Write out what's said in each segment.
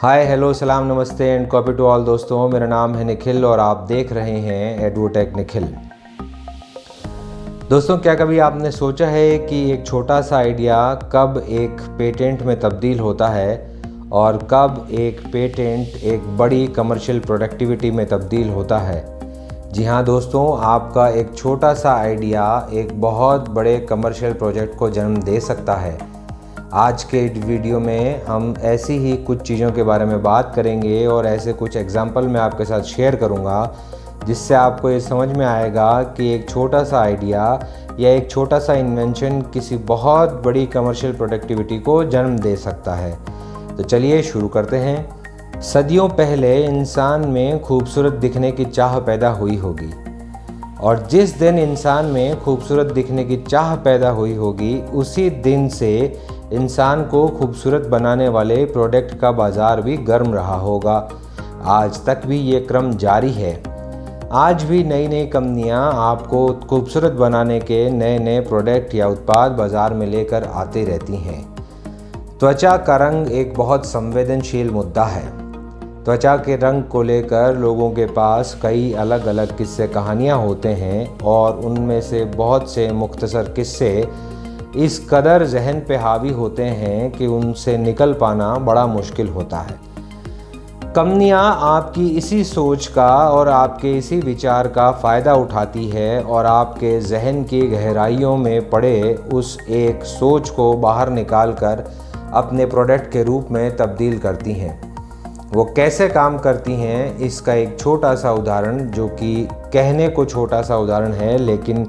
Hi hello सलाम नमस्ते and copy to all दोस्तों, मेरा नाम है निखिल और आप देख रहे हैं एडवोटेक निखिल। दोस्तों, क्या कभी आपने सोचा है कि एक छोटा सा आइडिया कब एक पेटेंट में तब्दील होता है और कब एक पेटेंट एक बड़ी कमर्शियल प्रोडक्टिविटी में तब्दील होता है? जी हाँ दोस्तों, आपका एक छोटा सा आइडिया एक बहुत बड़े कमर्शियल प्रोजेक्ट को जन्म दे सकता है। आज के वीडियो में हम ऐसी ही कुछ चीज़ों के बारे में बात करेंगे और ऐसे कुछ एग्जाम्पल मैं आपके साथ शेयर करूंगा, जिससे आपको ये समझ में आएगा कि एक छोटा सा आइडिया या एक छोटा सा इन्वेंशन किसी बहुत बड़ी कमर्शियल प्रोडक्टिविटी को जन्म दे सकता है। तो चलिए शुरू करते हैं। सदियों पहले इंसान में खूबसूरत दिखने की चाह पैदा हुई होगी और जिस दिन इंसान में खूबसूरत दिखने की चाह पैदा हुई होगी उसी दिन से इंसान को खूबसूरत बनाने वाले प्रोडक्ट का बाज़ार भी गर्म रहा होगा। आज तक भी ये क्रम जारी है। आज भी नई नई कंपनियां आपको खूबसूरत बनाने के नए नए प्रोडक्ट या उत्पाद बाज़ार में लेकर आती रहती हैं। त्वचा का रंग एक बहुत संवेदनशील मुद्दा है। त्वचा के रंग को लेकर लोगों के पास कई अलग अलग किस्से कहानियाँ होते हैं और उनमें से बहुत से मुख्तसर किस्से इस कदर जहन पे हावी होते हैं कि उनसे निकल पाना बड़ा मुश्किल होता है। कंपनियां आपकी इसी सोच का और आपके इसी विचार का फ़ायदा उठाती है और आपके जहन की गहराइयों में पड़े उस एक सोच को बाहर निकाल कर अपने प्रोडक्ट के रूप में तब्दील करती हैं। वो कैसे काम करती हैं, इसका एक छोटा सा उदाहरण, जो कि कहने को छोटा सा उदाहरण है, लेकिन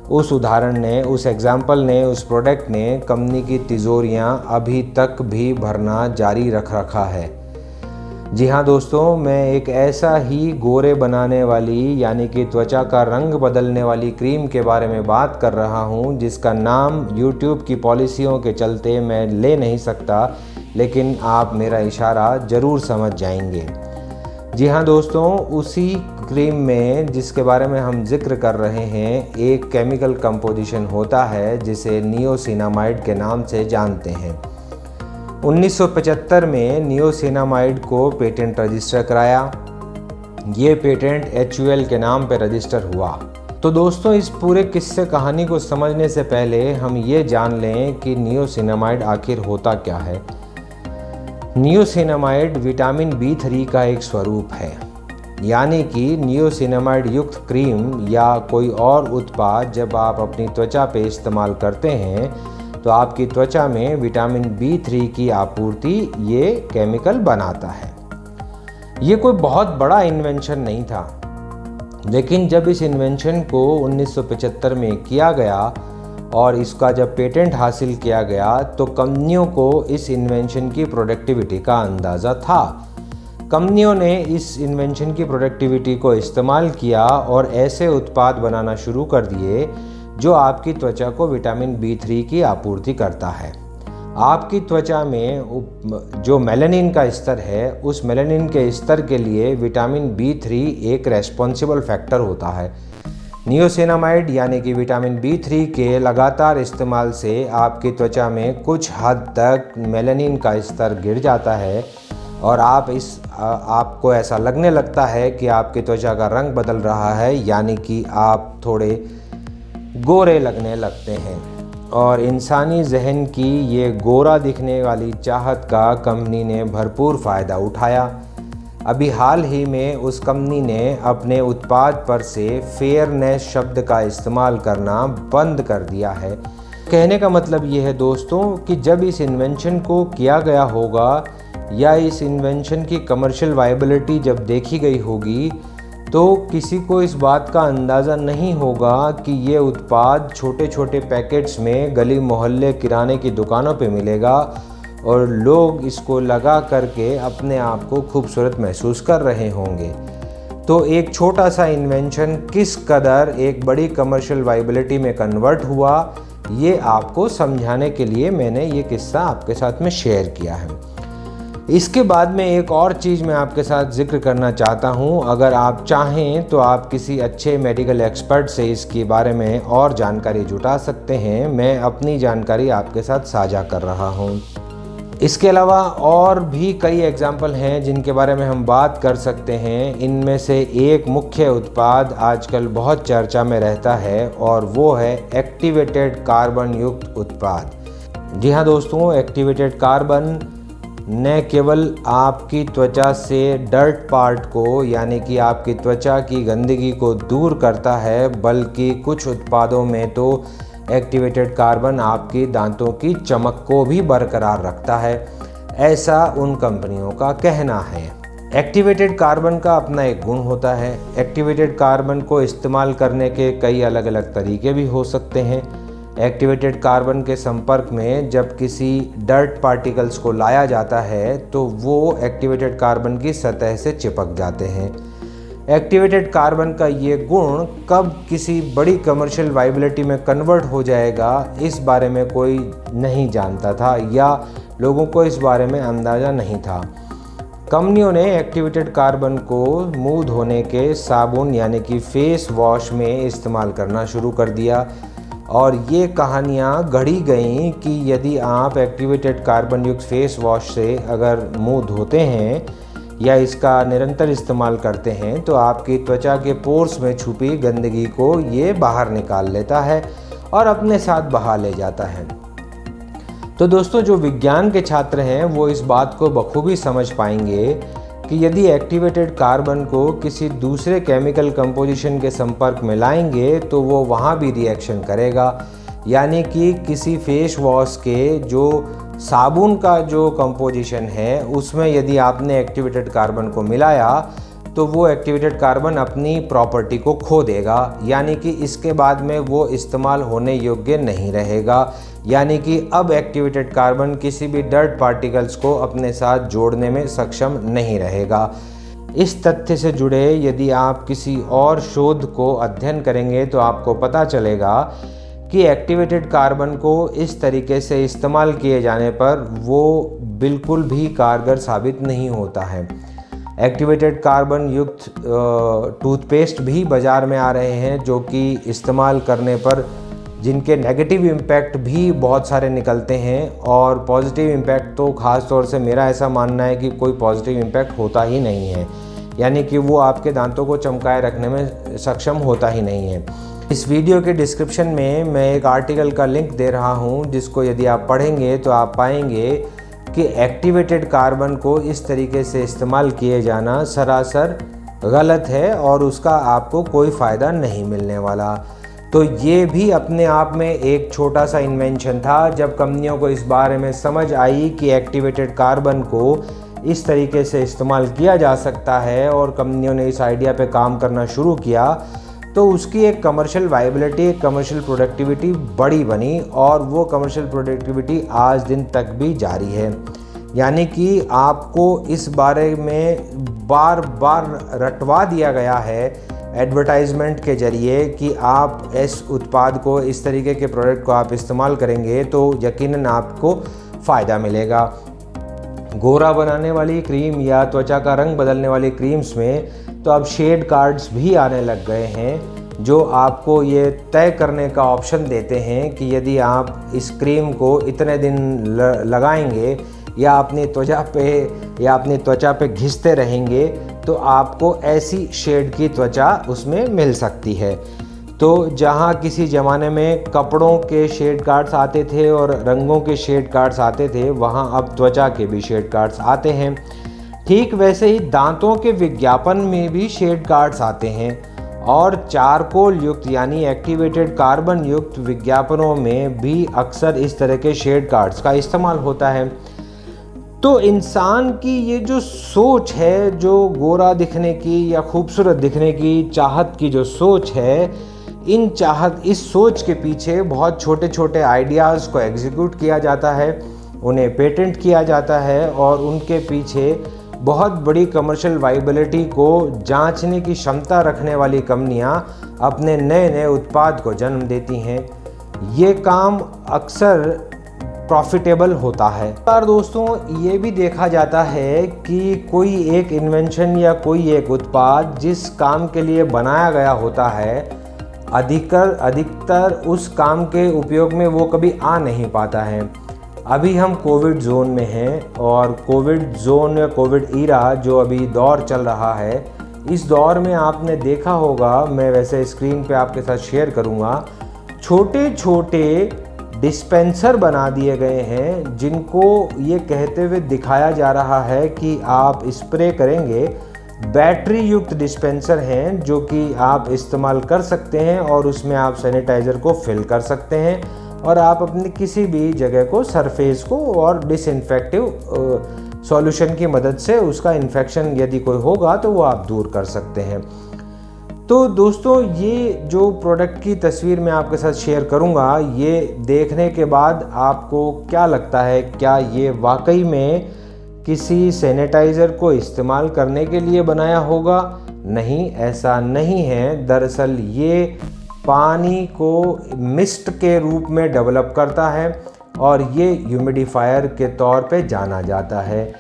उस उदाहरण ने, उस एग्जाम्पल ने, उस प्रोडक्ट ने कंपनी की तिजोरियां अभी तक भी भरना जारी रखा है। जी हाँ दोस्तों, मैं एक ऐसा ही गोरे बनाने वाली यानी कि त्वचा का रंग बदलने वाली क्रीम के बारे में बात कर रहा हूँ, जिसका नाम YouTube की पॉलिसियों के चलते मैं ले नहीं सकता, लेकिन आप मेरा इशारा ज़रूर समझ जाएंगे। जी हाँ दोस्तों, उसी क्रीम में जिसके बारे में हम जिक्र कर रहे हैं, एक केमिकल कंपोजिशन होता है जिसे नियोसिनामाइड के नाम से जानते हैं। 1975 में नियोसिनामाइड को पेटेंट रजिस्टर कराया। ये पेटेंट HUL के नाम पर रजिस्टर हुआ। तो दोस्तों, इस पूरे किस्से कहानी को समझने से पहले हम ये जान लें कि नियोसिनामाइड आखिर होता क्या है। नियोसिनामाइड विटामिन B3 का एक स्वरूप है, यानी कि नियोसिनामाइड युक्त क्रीम या कोई और उत्पाद जब आप अपनी त्वचा पे इस्तेमाल करते हैं तो आपकी त्वचा में विटामिन B3 की आपूर्ति ये केमिकल बनाता है। ये कोई बहुत बड़ा इन्वेंशन नहीं था, लेकिन जब इस इन्वेंशन को 1975 में किया गया और इसका जब पेटेंट हासिल किया गया तो कंपनियों को इस इन्वेंशन की प्रोडक्टिविटी का अंदाज़ा था। कंपनियों ने इस इन्वेंशन की प्रोडक्टिविटी को इस्तेमाल किया और ऐसे उत्पाद बनाना शुरू कर दिए जो आपकी त्वचा को विटामिन B3 की आपूर्ति करता है। आपकी त्वचा में जो मेलानिन का स्तर है, उस मेलानिन के स्तर के लिए विटामिन B3 एक रेस्पॉन्सिबल फैक्टर होता है। नियोसिनामाइड यानी कि विटामिन B3 के लगातार इस्तेमाल से आपकी त्वचा में कुछ हद तक मेलानिन का स्तर गिर जाता है और आपको ऐसा लगने लगता है कि आपकी त्वचा का रंग बदल रहा है, यानी कि आप थोड़े गोरे लगने लगते हैं। और इंसानी जहन की ये गोरा दिखने वाली चाहत का कंपनी ने भरपूर फ़ायदा उठाया। अभी हाल ही में उस कंपनी ने अपने उत्पाद पर से फेयरनेस शब्द का इस्तेमाल करना बंद कर दिया है। कहने का मतलब ये है दोस्तों कि जब इस इन्वेंशन को किया गया होगा या इस इन्वेंशन की कमर्शियल वायबिलिटी जब देखी गई होगी तो किसी को इस बात का अंदाज़ा नहीं होगा कि ये उत्पाद छोटे छोटे पैकेट्स में गली मोहल्ले किराने की दुकानों पे मिलेगा और लोग इसको लगा करके अपने आप को खूबसूरत महसूस कर रहे होंगे। तो एक छोटा सा इन्वेंशन किस कदर एक बड़ी कमर्शियल वायबिलिटी में कन्वर्ट हुआ, ये आपको समझाने के लिए मैंने ये किस्सा आपके साथ में शेयर किया है। इसके बाद में एक और चीज़ मैं आपके साथ जिक्र करना चाहता हूँ। अगर आप चाहें तो आप किसी अच्छे मेडिकल एक्सपर्ट से इसके बारे में और जानकारी जुटा सकते हैं। मैं अपनी जानकारी आपके साथ साझा कर रहा हूँ। इसके अलावा और भी कई एग्जाम्पल हैं जिनके बारे में हम बात कर सकते हैं। इनमें से एक मुख्य उत्पाद आजकल बहुत चर्चा में रहता है और वो है एक्टिवेटेड कार्बन युक्त उत्पाद। जी हाँ दोस्तों, एक्टिवेटेड कार्बन न केवल आपकी त्वचा से डर्ट पार्ट को यानी कि आपकी त्वचा की गंदगी को दूर करता है, बल्कि कुछ उत्पादों में तो एक्टिवेटेड कार्बन आपकी दांतों की चमक को भी बरकरार रखता है, ऐसा उन कंपनियों का कहना है। एक्टिवेटेड कार्बन का अपना एक गुण होता है। एक्टिवेटेड कार्बन को इस्तेमाल करने के कई अलग अलग तरीके भी हो सकते हैं। एक्टिवेटेड कार्बन के संपर्क में जब किसी डर्ट पार्टिकल्स को लाया जाता है तो वो एक्टिवेटेड कार्बन की सतह से चिपक जाते हैं। एक्टिवेटेड कार्बन का ये गुण कब किसी बड़ी कमर्शियल वायबिलिटी में कन्वर्ट हो जाएगा, इस बारे में कोई नहीं जानता था या लोगों को इस बारे में अंदाज़ा नहीं था। कंपनियों ने एक्टिवेटेड कार्बन को मुंह धोने के साबुन यानी कि फेस वॉश में इस्तेमाल करना शुरू कर दिया और ये कहानियाँ गढ़ी गईं कि यदि आप एक्टिवेटेड कार्बन युक्त फेस वॉश से अगर मुंह धोते हैं या इसका निरंतर इस्तेमाल करते हैं तो आपकी त्वचा के पोर्स में छुपी गंदगी को ये बाहर निकाल लेता है और अपने साथ बहा ले जाता है। तो दोस्तों, जो विज्ञान के छात्र हैं वो इस बात को बखूबी समझ पाएंगे कि यदि एक्टिवेटेड कार्बन को किसी दूसरे केमिकल कंपोजिशन के संपर्क में लाएंगे तो वो वहाँ भी रिएक्शन करेगा। यानी कि किसी फेस वॉश के जो साबुन का जो कंपोजिशन है उसमें यदि आपने एक्टिवेटेड कार्बन को मिलाया तो वो एक्टिवेटेड कार्बन अपनी प्रॉपर्टी को खो देगा, यानी कि इसके बाद में वो इस्तेमाल होने योग्य नहीं रहेगा। यानी कि अब एक्टिवेटेड कार्बन किसी भी डर्ट पार्टिकल्स को अपने साथ जोड़ने में सक्षम नहीं रहेगा। इस तथ्य से जुड़े यदि आप किसी और शोध को अध्ययन करेंगे तो आपको पता चलेगा कि एक्टिवेटेड कार्बन को इस तरीके से इस्तेमाल किए जाने पर वो बिल्कुल भी कारगर साबित नहीं होता है। एक्टिवेटेड कार्बन युक्त टूथपेस्ट भी बाज़ार में आ रहे हैं जो कि इस्तेमाल करने पर जिनके नेगेटिव इम्पैक्ट भी बहुत सारे निकलते हैं और पॉजिटिव इम्पैक्ट तो ख़ास तौर से मेरा ऐसा मानना है कि कोई पॉजिटिव इम्पैक्ट होता ही नहीं है, यानी कि वो आपके दांतों को चमकाए रखने में सक्षम होता ही नहीं है। इस वीडियो के डिस्क्रिप्शन में मैं एक आर्टिकल का लिंक दे रहा हूं जिसको यदि आप पढ़ेंगे तो आप पाएंगे कि एक्टिवेटेड कार्बन को इस तरीके से इस्तेमाल किए जाना सरासर गलत है और उसका आपको कोई फ़ायदा नहीं मिलने वाला। तो ये भी अपने आप में एक छोटा सा इन्वेंशन था। जब कंपनियों को इस बारे में समझ आई कि एक्टिवेटेड कार्बन को इस तरीके से इस्तेमाल किया जा सकता है और कंपनियों ने इस आइडिया पे काम करना शुरू किया तो उसकी एक कमर्शियल वायबिलिटी, एक कमर्शियल प्रोडक्टिविटी बड़ी बनी और वो कमर्शियल प्रोडक्टिविटी आज दिन तक भी जारी है। यानी कि आपको इस बारे में बार बार रटवा दिया गया है एडवर्टाइजमेंट के ज़रिए कि आप इस उत्पाद को, इस तरीके के प्रोडक्ट को आप इस्तेमाल करेंगे तो यकीनन आपको फ़ायदा मिलेगा। गोरा बनाने वाली क्रीम या त्वचा का रंग बदलने वाली क्रीम्स में तो अब शेड कार्ड्स भी आने लग गए हैं जो आपको ये तय करने का ऑप्शन देते हैं कि यदि आप इस क्रीम को इतने दिन लगाएंगे या अपनी त्वचा पे घिसते रहेंगे तो आपको ऐसी शेड की त्वचा उसमें मिल सकती है। तो जहाँ किसी ज़माने में कपड़ों के शेड कार्ड्स आते थे और रंगों के शेड कार्ड्स आते थे, वहाँ अब त्वचा के भी शेड कार्ड्स आते हैं। ठीक वैसे ही दांतों के विज्ञापन में भी शेड कार्ड्स आते हैं और चारकोल युक्त यानी एक्टिवेटेड कार्बन युक्त विज्ञापनों में भी अक्सर इस तरह के शेड कार्ड्स का इस्तेमाल होता है। तो इंसान की ये जो सोच है, जो गोरा दिखने की या खूबसूरत दिखने की चाहत की जो सोच है, इस सोच के पीछे बहुत छोटे छोटे आइडियाज़ को एग्जीक्यूट किया जाता है, उन्हें पेटेंट किया जाता है और उनके पीछे बहुत बड़ी कमर्शियल वायबिलिटी को जांचने की क्षमता रखने वाली कंपनियां अपने नए नए उत्पाद को जन्म देती हैं। ये काम अक्सर प्रॉफिटेबल होता है। और दोस्तों, ये भी देखा जाता है कि कोई एक इन्वेंशन या कोई एक उत्पाद जिस काम के लिए बनाया गया होता है, अधिकतर उस काम के उपयोग में वो कभी आ नहीं पाता है। अभी हम कोविड जोन में हैं और कोविड जोन या कोविड ईरा जो अभी दौर चल रहा है, इस दौर में आपने देखा होगा, मैं वैसे स्क्रीन पे आपके साथ शेयर करूँगा, छोटे छोटे डिस्पेंसर बना दिए गए हैं जिनको ये कहते हुए दिखाया जा रहा है कि आप स्प्रे करेंगे। बैटरी युक्त डिस्पेंसर हैं जो कि आप इस्तेमाल कर सकते हैं और उसमें आप सैनिटाइज़र को फिल कर सकते हैं और आप अपनी किसी भी जगह को, सरफेस को और डिसइंफेक्टिव सॉल्यूशन की मदद से उसका इन्फेक्शन यदि कोई होगा तो वो आप दूर कर सकते हैं। तो दोस्तों, ये जो प्रोडक्ट की तस्वीर मैं आपके साथ शेयर करूंगा, ये देखने के बाद आपको क्या लगता है, क्या ये वाकई में किसी सैनिटाइज़र को इस्तेमाल करने के लिए बनाया होगा? नहीं, ऐसा नहीं है। दरअसल ये पानी को मिस्ट के रूप में डेवलप करता है और ये ह्यूमिडिफायर के तौर पे जाना जाता है।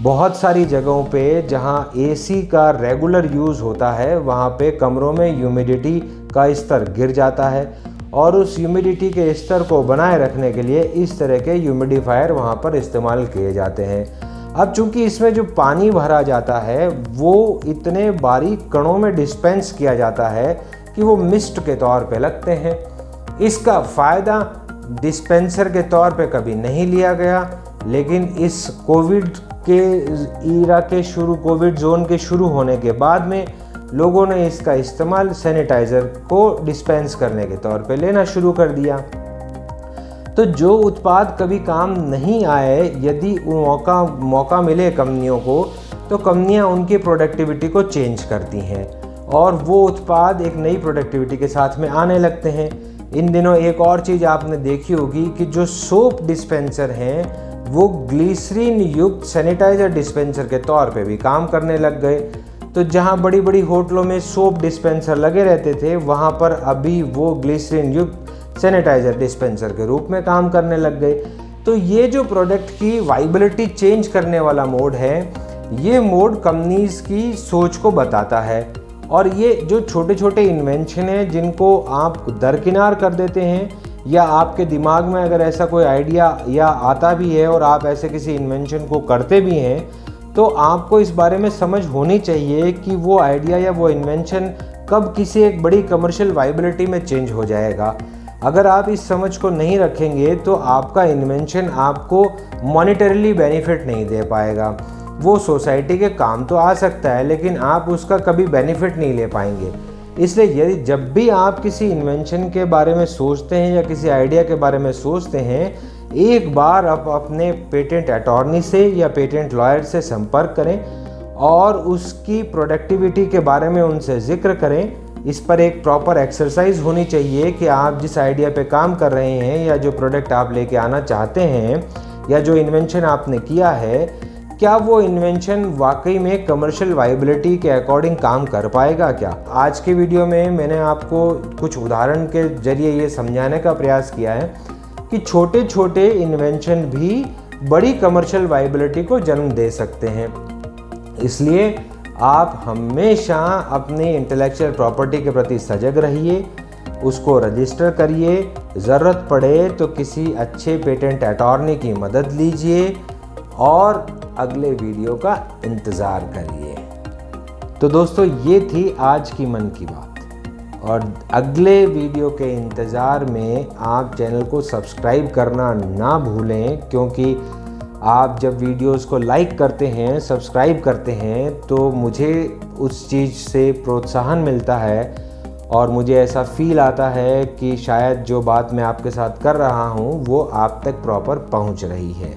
बहुत सारी जगहों पे जहाँ एसी का रेगुलर यूज़ होता है, वहाँ पे कमरों में ह्यूमिडिटी का स्तर गिर जाता है और उस ह्यूमिडिटी के स्तर को बनाए रखने के लिए इस तरह के ह्यूमिडिफायर वहाँ पर इस्तेमाल किए जाते हैं। अब चूंकि इसमें जो पानी भरा जाता है वो इतने बारीक कणों में डिस्पेंस किया जाता है कि वो मिस्ट के तौर पे लगते हैं। इसका फ़ायदा डिस्पेंसर के तौर पे कभी नहीं लिया गया, लेकिन इस कोविड के ईरा के कोविड जोन के शुरू होने के बाद में लोगों ने इसका इस्तेमाल सैनिटाइज़र को डिस्पेंस करने के तौर पे लेना शुरू कर दिया। तो जो उत्पाद कभी काम नहीं आए, यदि मौका मिले कंपनियों को, तो कंपनियां उनकी प्रोडक्टिविटी को चेंज करती हैं और वो उत्पाद एक नई प्रोडक्टिविटी के साथ में आने लगते हैं। इन दिनों एक और चीज़ आपने देखी होगी कि जो सोप डिस्पेंसर हैं वो ग्लिसरीन युक्त सैनिटाइज़र डिस्पेंसर के तौर पे भी काम करने लग गए। तो जहाँ बड़ी बड़ी होटलों में सोप डिस्पेंसर लगे रहते थे, वहाँ पर अभी वो ग्लिसरीन युक्त सैनिटाइज़र डिस्पेंसर के रूप में काम करने लग गए। तो ये जो प्रोडक्ट की वाइबिलिटी चेंज करने वाला मोड है, ये मोड कंपनीज़ की सोच को बताता है। और ये जो छोटे छोटे इन्वेंशन हैं जिनको आप दरकिनार कर देते हैं, या आपके दिमाग में अगर ऐसा कोई आइडिया या आता भी है और आप ऐसे किसी इन्वेंशन को करते भी हैं, तो आपको इस बारे में समझ होनी चाहिए कि वो आइडिया या वो इन्वेंशन कब किसी एक बड़ी कमर्शियल वाइबिलिटी में चेंज हो जाएगा। अगर आप इस समझ को नहीं रखेंगे तो आपका इन्वेंशन आपको मॉनेटरीली बेनिफिट नहीं दे पाएगा। वो सोसाइटी के काम तो आ सकता है, लेकिन आप उसका कभी बेनिफिट नहीं ले पाएंगे। इसलिए यदि जब भी आप किसी इन्वेंशन के बारे में सोचते हैं या किसी आइडिया के बारे में सोचते हैं, एक बार आप अपने पेटेंट अटॉर्नी से या पेटेंट लॉयर से संपर्क करें और उसकी प्रोडक्टिविटी के बारे में उनसे जिक्र करें। इस पर एक प्रॉपर एक्सरसाइज होनी चाहिए कि आप जिस आइडिया पे काम कर रहे हैं या जो प्रोडक्ट आप लेके आना चाहते हैं या जो इन्वेंशन आपने किया है, क्या वो इन्वेंशन वाकई में कमर्शियल वाइबिलिटी के अकॉर्डिंग काम कर पाएगा क्या। आज के वीडियो में मैंने आपको कुछ उदाहरण के जरिए ये समझाने का प्रयास किया है कि छोटे छोटे इन्वेंशन भी बड़ी कमर्शियल वाइबिलिटी को जन्म दे सकते हैं। इसलिए आप हमेशा अपनी इंटेलेक्चुअल प्रॉपर्टी के प्रति सजग रहिए, उसको रजिस्टर करिए, ज़रूरत पड़े तो किसी अच्छे पेटेंट अटॉर्नी की मदद लीजिए और अगले वीडियो का इंतज़ार करिए। तो दोस्तों, ये थी आज की मन की बात और अगले वीडियो के इंतज़ार में आप चैनल को सब्सक्राइब करना ना भूलें, क्योंकि आप जब वीडियोस को लाइक करते हैं, सब्सक्राइब करते हैं, तो मुझे उस चीज़ से प्रोत्साहन मिलता है और मुझे ऐसा फील आता है कि शायद जो बात मैं आपके साथ कर रहा हूँ वो आप तक प्रॉपर पहुँच रही है।